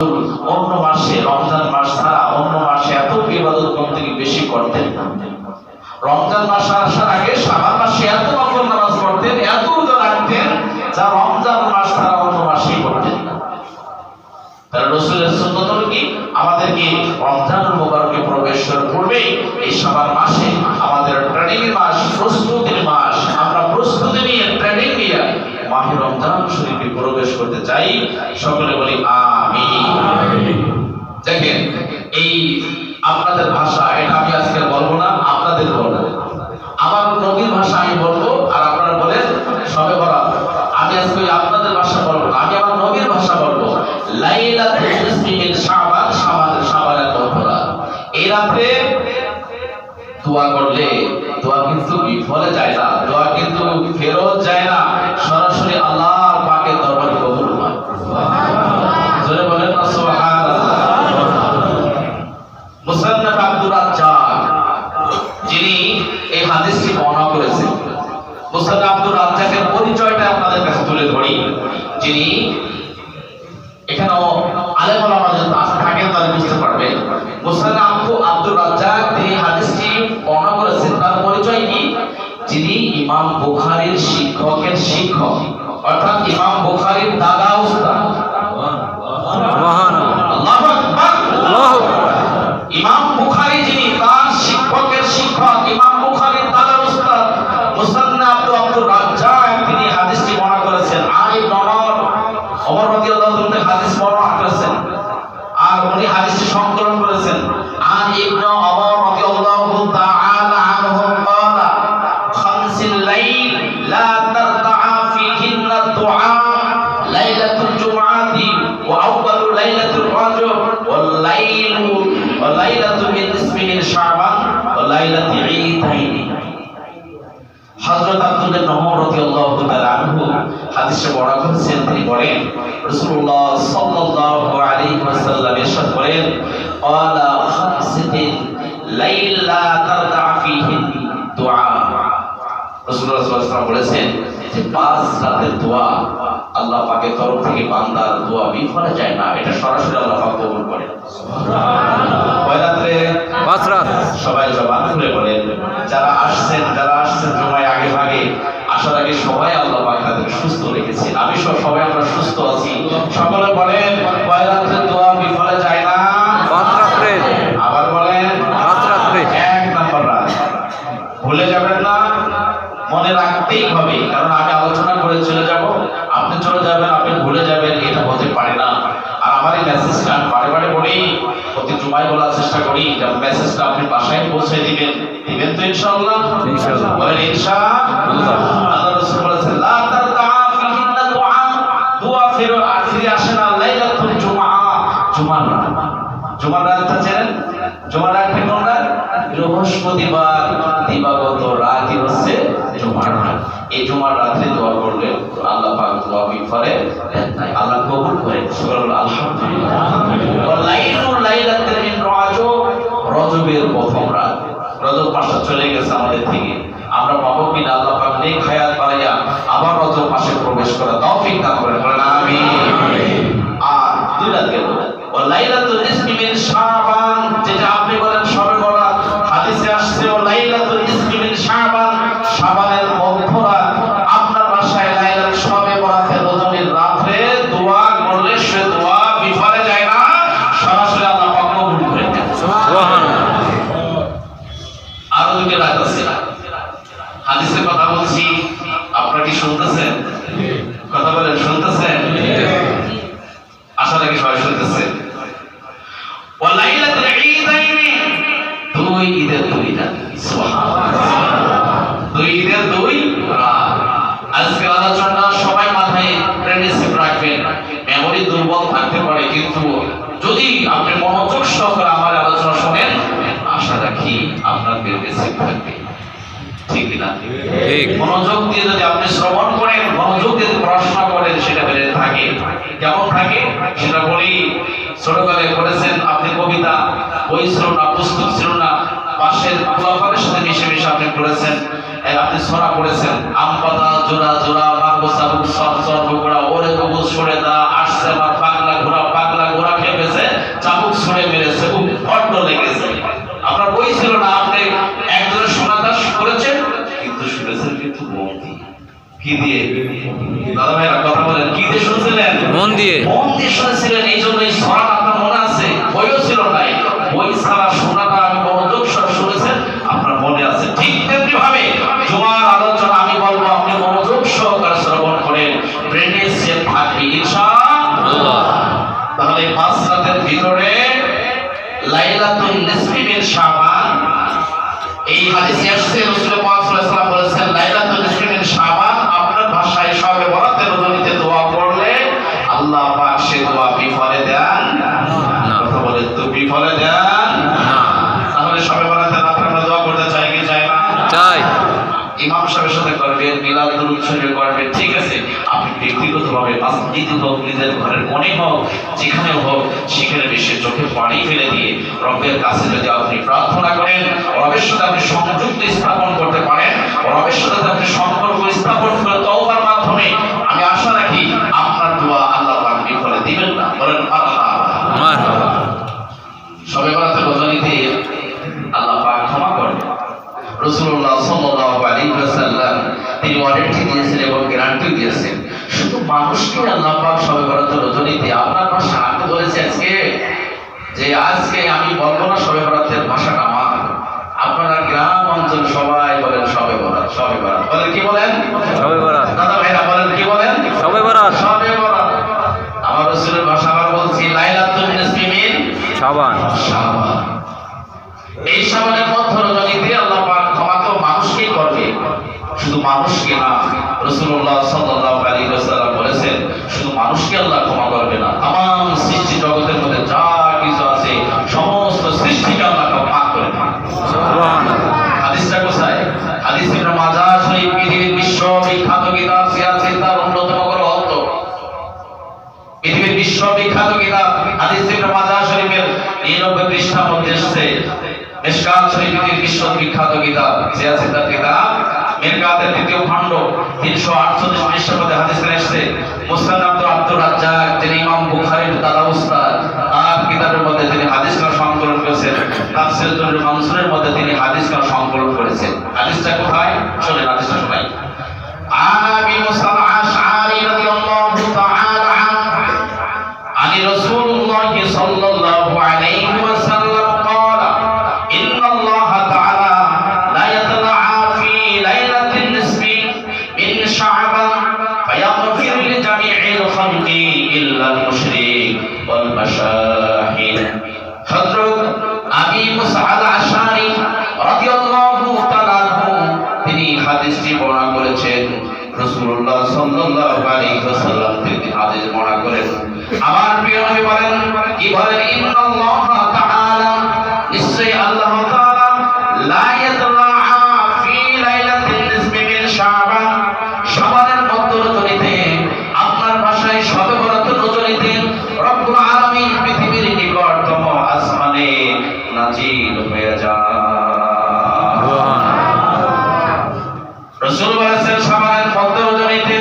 অন্য মাসে রমজান মাস ছাড়া অন্য মাসে এত ইবাদত বন্দেগী বেশি করতেন না। রমজান মাস আসার আগে শাবান মাসে এত নফল নামাজ পড়তেন, এত রোজা রাখতেন, যা রমজান মাস ছাড়া অন্য মাসেই করতেন না। তার রাসূলের সুন্নাত হলো কি, আমাদেরকে রমজানুল মুবারকে প্রবেশের পূর্বেই এই শাবান মাসে আমাদের ট্রেনিং এর মাস, প্রস্তুতির মাস, আমরা প্রস্তুতি নিয়ে ট্রেনিং নিয়ে মাহে রমজান শরীফে প্রবেশ করতে চাই। সকলে বলি আমিন। দেখেন, এই আপনাদের ভাষা, এটা আমি আজকে বলবো না, আপনাদের বলবো। আমার নবীর ভাষা আমি বলবো, আর আপনারা বলেন সবে বরাত। আমি আজকে আপনাদের ভাষা বলবো না, আমি আমার নবীর ভাষা বলবো। লাইলাতুল নিসফি মিন শাবান, শাবানের মধ্যরাত। এই রাতে দোয়া করলে দোয়া কিন্তু বিফলে যায় না, দোয়া কিন্তু ফেরত যায় না, সরাসরি আল্লাহর পাকের দরবারে কবুল হয়। জোরে বলেন না সুবহানাল্লাহ। মুসান্নাফ আব্দুর রাজ্জাক, যিনি এই হাদিসটি বর্ণনা করেছেন, মুসান্নাফ আব্দুর রাজ্জাকের পরিচয়টা আপনাদের কাছে তুলে ধরি। যিনি এখানেও আলেম ওলামা যদি থাকেন তাহলে বুঝতে পারবেন। মুসান্নাফ আব্দুর রাজ্জাক তিনি হাদিসটি বর্ণনা করেছেন, তার পরিচয় কি? যিনি ইমাম বুখারীর শিক্ষকের শিক্ষক, অর্থাৎ ইমাম বুখারীর দাদা উস্তাদ। আল্লাহু আকবার, আল্লাহু আকবার। ইমাম বুখারী যিনি, তার শিক্ষকের শিক্ষক, ইমাম বুখারীর দাদা উস্তাদ মুসান্নাফ আব্দুর রাজ্জাক, তিনি হাদিসটি বর্ণনা করেছেন। আর ইবনে ওমর রাদিয়াল্লাহু আনহু হাদিস বর্ণনা করেছেন, আর উনি হাদিসটি সংকলন করেছেন। আর ইবনে ওমর রাদিয়াল্লাহু তাআলা আনহু ক্বালা খামসুল লাইল লা তারতাআ ফীহিন্না দুআ লাইলাতুল জুমআতি ওয়া আউয়ালু লাইলাতুল রাজব ওয়াল লাইলাতু মিন নিসফি মিন শাবান ওয়া লাইলাতু ঈদাইন। হযরত আব্দুল্লাহ ইবনে ওমর রাদিয়াল্লাহু তাআলা আনহু হাদিসে বর্ণনা করেছেন, তিনি বলেন রাসূলুল্লাহ সাল্লাল্লাহু আলাইহি ওয়াসাল্লাম ইরশাদ করেন, ক্বালা খামসাতিন লাইল লা তারতা ফীহিন দুআ। রাসূলুল্লাহ সাল্লাল্লাহু আলাইহি ওয়াসাল্লাম বলেছেন যে 5 রাতের দোয়া আল্লাহ পাকের তরফ থেকে বান্দার দোয়া বিফলে যায় না, এটা সরাসরি আল্লাহ পাক কবুল করেন। সুবহানাল্লাহ। কয় রাতে? 5 রাত। সবাই জবান খুলে বলেন। যারা আসছেন জুমায় আগে ভাগে আসার আগে সবাই আল্লাহ পাক তাদের সুস্থ রেখেছেন, আমি সবাই আমরা সুস্থ আছি। সকলে বলেন কয় রাতে দোয়া বিফলে যায় না? 5 রাতে। আবার বলেন 5 রাতে। 1 নাম্বার রাত। ভুলে যাবেন না, মনে রাখতেই হবে, কারণ আমি আলোচনা করে চলে যাব, আপনি চলে যাবেন, আপনি ভুলে যাবেন, এটা হতে পারে না। আর আমার এই মেসেজটা আমি বারে বারে বলি, প্রতি জুমায় বলার চেষ্টা করি, যে মেসেজটা আপনি বাসায় পৌঁছে দিবেন তো ইনশাআল্লাহ। ইনশাআল্লাহ। বলেন ইনশাআল্লাহ। আল্লাহ রাসূল বলেছেন লা তারতা ফীহিন্না দুআ, দোয়া ফিরে আসে না লাইলাতুল জুমআ, জুমার রাত। জুমার রাতটা চেনেন? জুমার রাতটা কোন রাত? বৃহস্পতিবার দিবাগত রাতই হচ্ছে জুমার রাত। এই জুমার রাতে দোয়া করলে আল্লাহ পাক দোয়া বিফলে দেন না, আল্লাহ কবুল করেন। সুবহানাল্লাহ, আলহামদুলিল্লাহ। ওয়ালাইলুল লাইলাতুল মিন রজব, রজবের প্রথম রাত। রজব মাসটা চলে গেছে আমাদের থেকে, আমরা পাবো কিনা আল্লাহ পাক নেক হায়াত বাড়াইয়া আবার রজব মাসে প্রবেশ করার তৌফিক দান করেন, বলেন আমিন। আর 2 রাত গেল। ওয়ালাইলাতুল নিসফি মিন শাবান, যেটা আপনি বলেন সবে বরাত, হাদিসে আসছে ওয়ালাইলাতুল নিসফি মিন শাবান, শাবানের মধ্যরাত। আপনার বাসায় লাইলাতুল সবে বরাতের রজনীর রাতে দোয়া করলে সে দোয়া বিফলে যায় না, সরাসরি আল্লাহ পাক কবুল করে নেন। সুবহানাল্লাহ। আরো 2 রাত আছে, হাদিসের কথা বলছি, আপনারা কি শুনতেছেন? কথা বলেন, শুনতেছেন? আশা রাখি সবাই শুনতেছেন। ওয়া লাইলাতুল ঈদাইন, 2 ঈদের 2 রাত। সুবহানাল্লাহ। 2 ঈদের 2 রাত। আজকে আলোচনা সবাই মাথায় প্রেডিসিভ রাখবেন। মেমরি দুর্বল থাকতে পারে, কিন্তু যদি আপনি মনোযোগ সহকারে আমার আলোচনা শুনেন, আশা রাখি আপনার প্রেডিসিভ থাকবে। ঠিক না? ঠিক। মনোযোগ দিয়ে যদি আপনি শ্রবণ করেন, মনোযোগ দিয়ে পড়াশোনা করেন, সেটা বেড়ে থাকে। কেমন থাকে সেটা বলি। ছোটকালে পড়েছেন আপনি কবিতা, বই ছিল না, পুস্তক ছিল না, পাশের খোলাফারের সাথে মিশে মিশে আপনি পড়েছেন, আপনি ছড়া পড়েছেন। আম পাতা জোড়া জোড়া মাগো সাবুক সব সব গোড়া ওরে কবুল সরে দা আসছে আমার পাগলা ঘোড়া খেয়ে কি দিয়ে? দাদা ভাইরা কথা বলেন, কি দিয়ে শুনছিলেন? মন দিয়ে। মন দিয়ে শুনেছিলেন। এই জন্য এই সরাটা আপনার মনে আছে, বইও ছিল নাই। বই ছাড়া শোনাটা আমি মনোযোগ সহ শুনেছেন, আপনার মনে আছে। ঠিক তেমনি ভাবে জুমার আলোচনা আমি বলবো, আপনি মনোযোগ সহকারে শ্রবণ করেন, ব্রেনে সেট থাকবে ইনশাআল্লাহ। তাহলে 5 রাতের ভিতরে লাইলাতুল নিসফি মিন শাবান, এই হাদিসে আসছে রাসূল পাক সাল্লাল্লাহু আলাইহি ওয়াসাল্লাম বলেছেন লাইলাতুল নিসফি মিন শাবান আপনার ভাষায় শবে বরাতের রজনীতে দোয়া করলে আল্লাহ পাক সে দোয়া বিফলে দেন না। কথা বলে তো বিফলে দেন না। তাহলে শবে বরাতের রাতে আমরা দোয়া করতে চাই কি চাই না? চাই। ইমাম সাহেবের সাথে করবেন, মিলাদ দুরূদ শরীফ করবেন, ঠিক আছে। আপনি ব্যক্তিগতভাবে মসজিদে হোক, নিজের ঘরের কোণে হোক, যেখানে হোক, সেখানে বেশি চোখে পানি ফেলে দিয়ে রবের কাছে যদি আপনি প্রার্থনা করেন, রবের সাথে আপনি সংযুক্ত স্থাপন করতে পারেন, রবের সাথে আপনি সম্পর্ক স্থাপন করে তওবার মাধ্যমে আমি আশা রাখি আপনার দোয়া আল্লাহ পাক বিফলে দিবেন না। বলেন মারহাবা। শবে বরাতের রজনীতে আল্লাহ পাক ক্ষমা করবেন। রাসূলুল্লাহ সাল্লাল্লাহু আলাইহি ওয়াসাল্লাম তিনি ওয়ারেন্টি দিয়েছেন এবং গ্যারান্টি দিয়েছেন, শুধু মানুষকে আল্লাহ পাক শবে বরাতের রজনীতে আপনার ভাষা আমি বলেছি আজকে যে আজকে আমি বলবো না শবে বরাতের ভাষাটা আমার, আপনারা গ্রাম অঞ্চল সবাই বলেন শবে বরাত, শবে বরাত বলেন। কি বলেন? শবে বরাত। দাদা ভাইরা বলেন কি বলেন? শবে বরাত। শবে বরাত। আমার রাসূলের ভাষা আবার বলছি লাইলাতুল নিসফি মিন শাবান। শাবান। এই শাবানের মধ্য রজনীতে আল্লাহ পাক ক্ষমা তো মানুষকেই করবে, শুধু মানুষকে না। রাসূলুল্লাহ সাল্লাল্লাহু আলাইহি ওয়াসাল্লাম বলেছেন শুধু মানুষকে আল্লাহ ক্ষমা করবে না, तमाम সৃষ্টি জগতের মধ্যে যা কিছু আছে সমস্ত সৃষ্টিকে আল্লাহ ক্ষমা করবে। সুবহানাল্লাহ। হাদিসটা কোথায়? হাদিস ইবনে মাজাহ শরীফ, পৃথিবীর বিশ্ববিখ্যাত কিতাব সিয়াসিন তার অন্যতম গ্রন্থ, পৃথিবীর বিশ্ববিখ্যাত কিতাব হাদিস ইবনে মাজাহ শরীফের 99 পৃষ্ঠার মধ্যে এসেছে। মিশকাত শরীফের বিশ্ববিখ্যাত কিতাব সিয়াসিতার কিতাব মিরকাতের দ্বিতীয় খণ্ড 348 পৃষ্ঠার মধ্যে হাদিস এসেছে। মুসনাদ আব্দুর রাজ্জাক যিনি ইমাম বুখারীর দাদা উস্তাদ, তার কিতাবের মধ্যে তিনি হাদিসগুলো সংকলন করেছেন। তাফসীর দুরুল মানসুরের মধ্যে তিনি হাদিসগুলো সংকলন করেছেন। হাদিসটা কোথায়? শুনুন হাদিসটা শোনাই। আবি মুসা আশআরী রাদিয়াল্লাহু তাআলা আনহু আনি রাসূলুল্লাহ সাল্লাল্লাহু আলাইহি ওয়াসাল্লাম قال إن الله تعالى لا يطلع في ليلة النصف من شعبان فيغفر لجميع الخلق إلا المشرك والمشاهد। হযরত আবি মুসা আল-আশআরী রাদিয়াল্লাহু তাআলা আনহু তিনি হাদিসটি বর্ণনা করেছেন। রাসূলুল্লাহ সাল্লাল্লাহু আলাইহি ওয়াসাল্লাম তিনি হাদিস বর্ণনা করেন। আমার প্রিয় নবী বলেন, কি বলেন? ইন্নাল্লাহ তাআলা, নিশ্চয়ই আল্লাহ তাআলা লা ইয়াতলা ফি লাইলাতিন নিসফি মিন শাবান, শাবানের মধ্য রজনীতে আপনার ভাষায় শবে বরাতের রজনীতে রব্বুল আলামিন পৃথিবীর নিকটতম আসমানে নাজিল হয়ে যান। রাসূল বলেছেন শাবানের মধ্য রজনীতে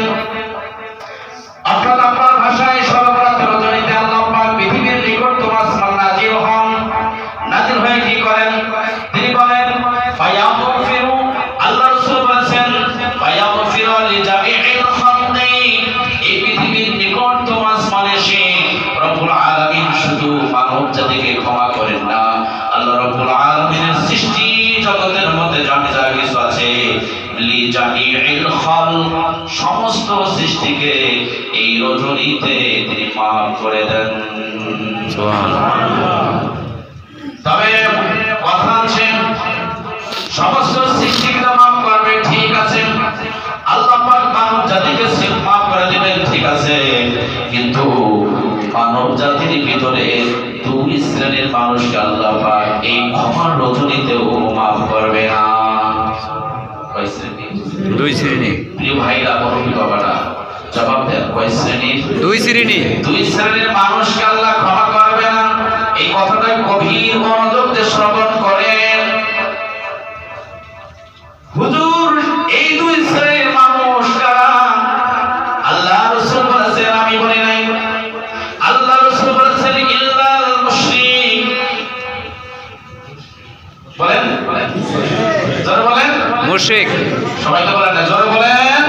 অর্থাৎ আপনার ভাষায় শবে বরাতের রজনীতে আল্লাহ পাক পৃথিবীর নিকটতম আসমান নাজিল হন। নাজিল হয়ে কি করেন? তিনি বলেন ফায়াগফিরু, আল্লাহ রাসূল বলেন ফায়াগফিরু লিজামিইল খালকি, এই পৃথিবীর নিকটতম আসমানে সে রব্বুল আলামিন শুধু মানব জাতিকে ক্ষমা করেন না, আল্লাহ রব্বুল আলামিনের সৃষ্টি জগতের মধ্যে যা কিছু আছে লিজামিইল খালক, সমস্ত সৃষ্টিকে এই রজনীতে তিনি মাফ করে দেন। সুবহানাল্লাহ। তবে কথা আছে সমস্ত সৃষ্টিকে মাফ করবে, ঠিক আছে, আল্লাহ পাক মানব জাতিকে মাফ করে দিবেন, ঠিক আছে, কিন্তু মানব জাতির ভিতরে দুই শ্রেণীর মানুষকে আল্লাহ পাক এই ক্ষমার রজনীতেও মাফ করবে না। কয় শ্রেণী? দুই শ্রেণী। প্রিয় ভাইরা, মুরব্বী বাবারা, জবাব দেন, কয় শ্রেণী? দুই শ্রেণী। দুই শ্রেণীর মানুষকে আল্লাহ ক্ষমা করবে না। এই কথাটা গভীর মনোযোগ দিয়ে শ্রবণ করেন। হুজুর, এই দুই শ্রেণীর মানুষ কারা? আল্লাহ রাসূল বলেছেন, আমি বলি নাই। আল্লাহ রাসূল বলেছেন ইল্লাল মুশরিক। বলেন জোরে বলেন। মুশরিক। সবাই তো বলেন না, জোরে বলেন।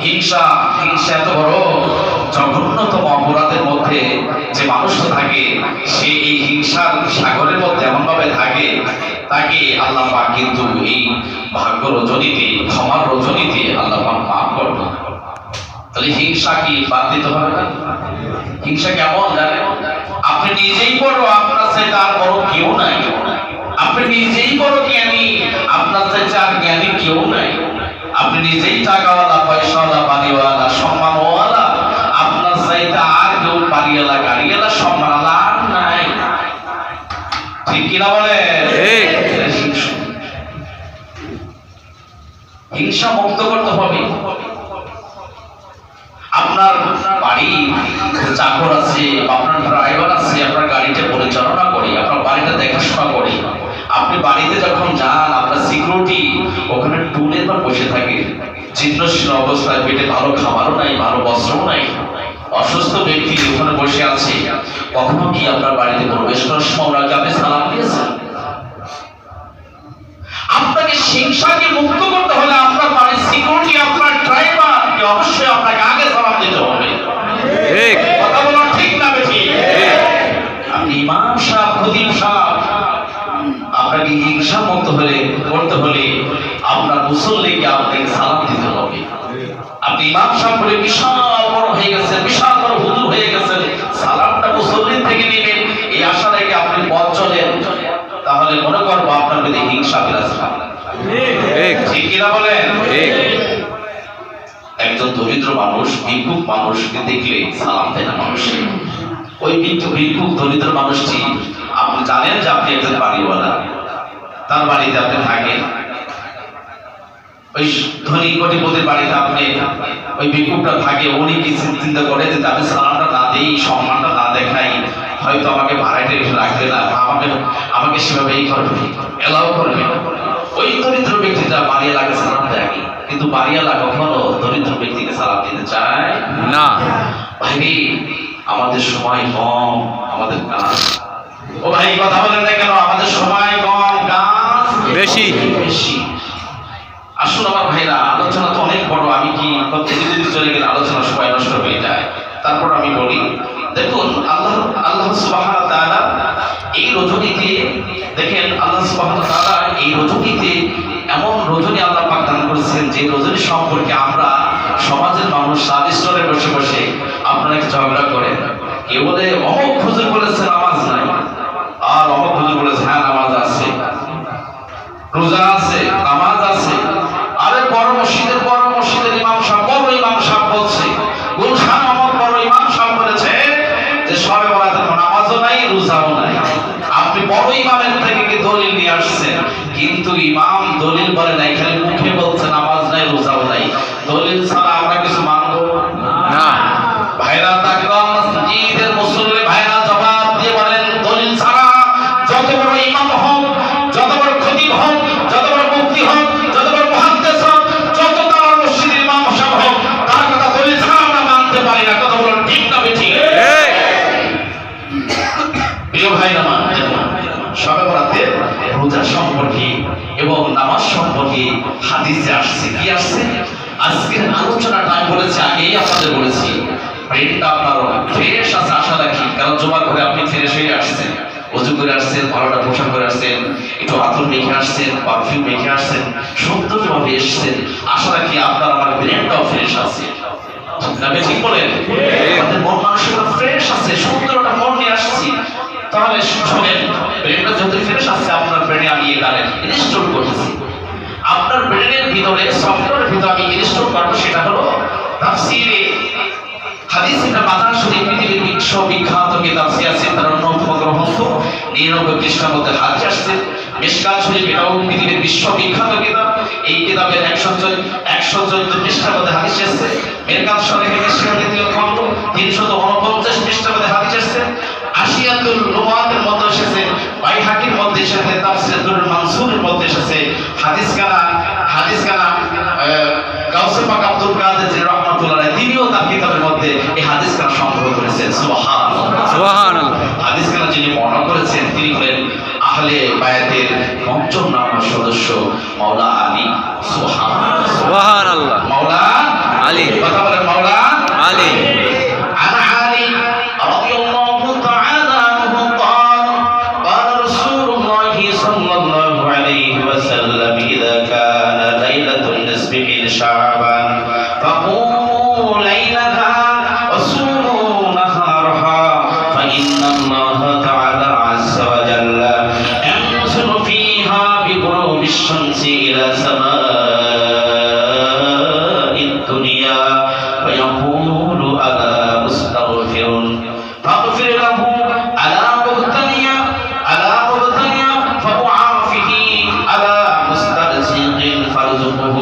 হিংসা হিংসা এত বড় জঘন্যতম অপরাধের মধ্যে যে মানুষটা থাকে, সে এই হিংসার সাগরের মধ্যে এমন ভাবে থাকে, তাকে আল্লাহ পাক কিন্তু এই ভাগ্য রজনীতে, ক্ষমার রজনীতে আল্লাহ পাক মাফ করবে। তাহলে হিংসা কি বাদ দিতে হবে না? হিংসা কেমন জানেন? আপনি নিজেই বড়, আপনার চাইতে আর বড় কেউ নাই। আপনি নিজেই বড় জ্ঞানী, আপনার চাইতে আর জ্ঞানী কেউ নাই। আপনি নিজেই টাকাওয়ালা, পয়সাওয়ালা, বাড়িওয়ালা, সম্মানওয়ালা, আপনার চাইতে আর কেউ বাড়িওয়ালা, গাড়িওয়ালা, সম্মানওয়ালা আর নাই। ঠিক কিনা বলে? হিংসা মুক্ত করতে হবে। আপনার বাড়ি চাকর আছে, আপনার ড্রাইভার আছে, আপনার গাড়িটা পরিচালনা করে, আপনার বাড়িটা দেখাশোনা করে। আপনি বাড়িতে যখন যান, আপনার সিকিউরিটি ওখানে টুলের পর বসে থাকে, জীর্ণশীর্ণ অবস্থায়, পেটে ভালো খাবারও নাই, ভালো বস্ত্রও নাই, অসুস্থ ব্যক্তি ওখানে বসে আছে। কখনো কি আপনার বাড়িতে প্রবেশ করার সময় ওনাকে আপনি সালাম দিয়েছেন? আপনাকে হিংসাকে মুক্ত করতে হলে আপনার বাড়ির সিকিউরিটি, আপনার ড্রাইভারকে অবশ্যই আপনাকে আগে সালাম দিতে হবে। কথা বলা ঠিক না বেশি? আপনি ইমাম সাহেব, খতিব সাহেব, আপনাকে হিংসা মুক্ত করতে হলে আপনার মুসল্লিকে আপনাকে সালাম দিতে হবে। আপনি ইমাম সাহেব বলে বিশাল বড় হয়ে গেছেন, বিশাল বড় হুজুর হয়ে গেছেন, সালামটা মুসল্লির থেকে নেবেন এই আশা রেখে আপনি পথ চলেন, তাহলে মনে করবো আপনার প্রতি হিংসা বিরাজ করে। ঠিক কিনা বলেন? একজন দরিদ্র মানুষ, ভিক্ষুক মানুষকে দেখলে সালাম দেয় না মানুষ। ওই ভিক্ষুক দরিদ্র মানুষটি, আপনি জানেন যে আপনি একজন বাড়িওয়ালা, তার বাড়িতে আপনি থাকেন। ওই ধনী কোটিপতির বাড়িতে আপনি, ওই ভিক্ষুকটা থাকে, উনি কি চিন্তা করে যে আমি সালামটা না দিই, সম্মানটা না দেখাই, হয়তো আমাকে ভাড়াটে রাখবে না, আমাকে সেভাবে এই করবে, এলাও করবে। ওই দরিদ্র ব্যক্তিটা বাড়িওয়ালাকে সালাম দেয়, কিন্তু বাড়িওয়ালা কখনো দরিদ্র ব্যক্তিকে সালাম দিতে চায় না। ভাই, আমাদের সময় কম, আমাদের কাজ। ও ভাই, কথা বলেন না কেন? আমাদের সময় কম, কাজ বেশি বেশি। আসুন আমার ভাইরা, আলোচনা তো অনেক বড়, আমি কি চলে গেলে আলোচনা সময় নষ্ট হয়ে যায়। তারপর আমি বলি, দেখুন আল্লাহ সুবহানাহু ওয়া তাআলা এই রজনীতে, দেখেন আল্লাহ সুবহানাহু ওয়া তাআলা এই রজনীতে এমন রজনী আল্লাহ পাক দান করেছেন, যে রজনী সম্পর্কে আমরা সমাজের মানুষ সাদিষ্টরে বসে বসে আপনারা কি ঝগড়া করেন। কেউ বলে অমুক হুজুর বলেছে নামাজ নাই, আর অমুক হুজুর বলেছে হ্যাঁ নামাজ আছে, রোজা আছে, নামাজ আছে। আরে বড় মসজিদের ইমাম সাহেব, বড় ইমাম সাহেব বলছে, গুলশান অমুক বড় ইমাম সাহেব বলেছে যে সবে বরাতের নামাজও নাই, রোজাও নাই। আপনি বড় ইমামের থেকে কি দলিল নিয়ে আসছেন, কিন্তু ইমাম দলিল বলে নাই, খালি মুখে বলছে নামাজ নাই, রোজাও নাই। দলিল ছাড়া আমরা কিছু মানব না। ভাইরা তাকরাম মসজিদের মুসল্লি ভাইরা জবাব দিয়ে বলেন, দলিল ছাড়া যত বড় ইমাম হোক, যত বড় খতিব হোক, যত বড় মুফতি হোক, যত বড় মুহাদ্দিস হোক, যত বড় মসজিদের ইমাম সাহেব হোক, তার কথা দলিল ছাড়া আমরা মানতে পারি না। কথা বলেন ঠিক না বেঠিক? প্রিয় ভাইরা, সবে বরাতে রোজা সম্পর্কে এবং নামাজ সম্পর্কে হাদিসে আসছে। কি আসছে? আজকের আলোচনাটা আমি বলেছি, আগেই আপনাদের বলেছি, ব্রেনটা আপনার ফ্রেশ আছে আশা রাখি, কারণ জমা করে আপনি ফ্রেশ হয়ে আসছেন, ওযু করে আসছেন, ভালোটা পোশাক করে আসছেন, একটু আতর মেখে আসছেন, পারফিউম মেখে আসছেন, সুন্দরভাবে এসেছেন। আশা রাখি আপনার আমার ব্রেনটাও ফ্রেশ আছে। আপনি ঠিক বলেন? আমাদের মন মানসিকতা ফ্রেশ আছে, সুন্দর একটা মন নিয়ে আসছি। তাহলে শোনেন, ব্রেনটা যত ফ্রেশ আছে, আপনার ব্রেনে আমি এখানে ইনস্টল করতেছি। আপনার ব্রেনের ভিতরে, সফটওয়্যারের ভিতরে আমি ইনস্টল করবো, সেটা হলো তাফসীরে হাদিস। এটা মাদার শরীফ, পৃথিবীর বিশ্ববিখ্যাত কিতাব সিয়াসিন তার অন্যতম গ্রন্থ। 99 পৃষ্ঠার মধ্যে হাদিস আসছে। মিশকাত শরীফ, এটাও পৃথিবীর বিশ্ববিখ্যাত কিতাব। এই কিতাবের 114 পৃষ্ঠার মধ্যে হাদিস আসছে। মিরকাত শরীফের দ্বিতীয় খণ্ড 349 পৃষ্ঠার মধ্যে হাদিস আসছে। আশিয়াতুল লুগাতের মধ্যে এসেছে, বাইহাকির মধ্যে এসেছে, তাফসীরুল মানসুরের মধ্যে এসেছে। হাদিস কানা গাউসে পাক আব্দুল কাদের জিলানী রাহমাতুল্লাহ আলাইহি, তিনিও তার কিতাবের মধ্যে এই হাদিস কানা সংগ্রহ করেছেন। সুবহানাল্লাহ, সুবহানাল্লাহ। হাদিস কানা যিনি বর্ণনা করেছেন, তিনি হলেন আহলে বায়াতের ৫ম নম্বর সদস্য মাওলা আলী। সুবহানাল্লাহ, সুবহানাল্লাহ। মাওলা আলী। কথা বলেন মাওলা আলী। عن علي رضي الله تعالى عنه قال قال رسول الله صلى الله عليه وسلم إذا كان ليلة النصف من شعبان فقوموا ليلها وصوموا نهارها فإن الله تعالى عز وجل ينزل فيها بغروب الشمس إلى سماء الدنيا فيقول ألا مستغفر فاغفر له ألا مبتلي فأعافه ألا مسترزق فارزقه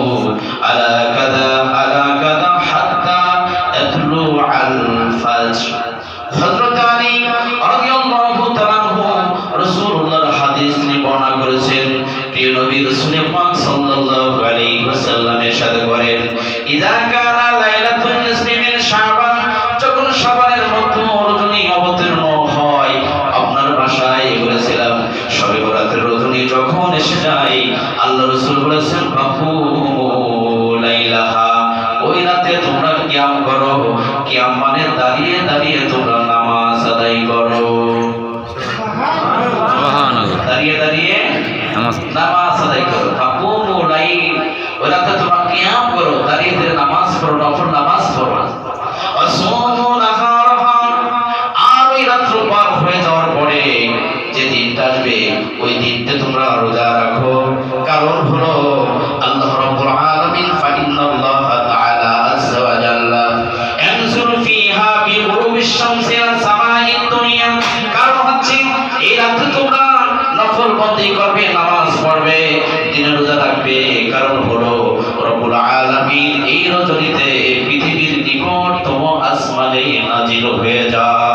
ألا كذا حتى يطلع الفجر হযরত আলী রাদিয়াল্লাহু তাআলা আনহু রাসূলুল্লাহর হাদিস বর্ণনা করেছেন। প্রিয় নবী রাসূল পাক সাল্লাল্লাহু আলাইহি ওয়াসাল্লাম ইরশাদ করেন ইযা কানা লাইলাতুন নিসফি মিন শাবান, যখন শাবানের মধ্য রজনী অবতীর্ণ হয়, আপনার ভাষায় বলেছিলাম শবে বরাতের রজনী যখন এসে যায়, আল্লাহ রাসূল বলেছেন বাহু লাইলাহা, ওই রাতে তোমরা কিয়াম করো। কিয়াম মানে দাঁড়িয়ে দাঁড়িয়ে তোমরা নামাজ আদায় করো। সুবহানাল্লাহ। দাঁড়িয়ে দাঁড়িয়ে নামাজ আদায় করো। ফাকুমু লাইল, ওই রাতে তোমরা কিয়াম করো, দাঁড়িয়ে দাঁড়িয়ে নামাজ পড়ো, নফল নামাজ পড়ো। ওয়াসুমু নাহারাহা, আর ওই রাত্র পার হয়ে যাওয়ার পরে যে দিনটা আসবে, ওই দিনতে তোমরা রোজা রাখো। কারণ হলো আল্লাহ রাব্বুল আলামিন ফাইন্নাল্লাহা তাআলা আযজা ওয়া জাল্লা ইয়ানজুলু ফিহা বিগুরুবিশ শামসি ইলা সামাইদ দুনিয়া। কারণ হচ্ছে এই রাতে তোমরা নফল বন্দি করবে, নামাজ পড়বে, দিনে রোজা রাখবে। কারণ হলো রব্বুল আলামিন এই রজনীতে পৃথিবীর নিকটতম আসমানে নাজিল হয়ে যায়।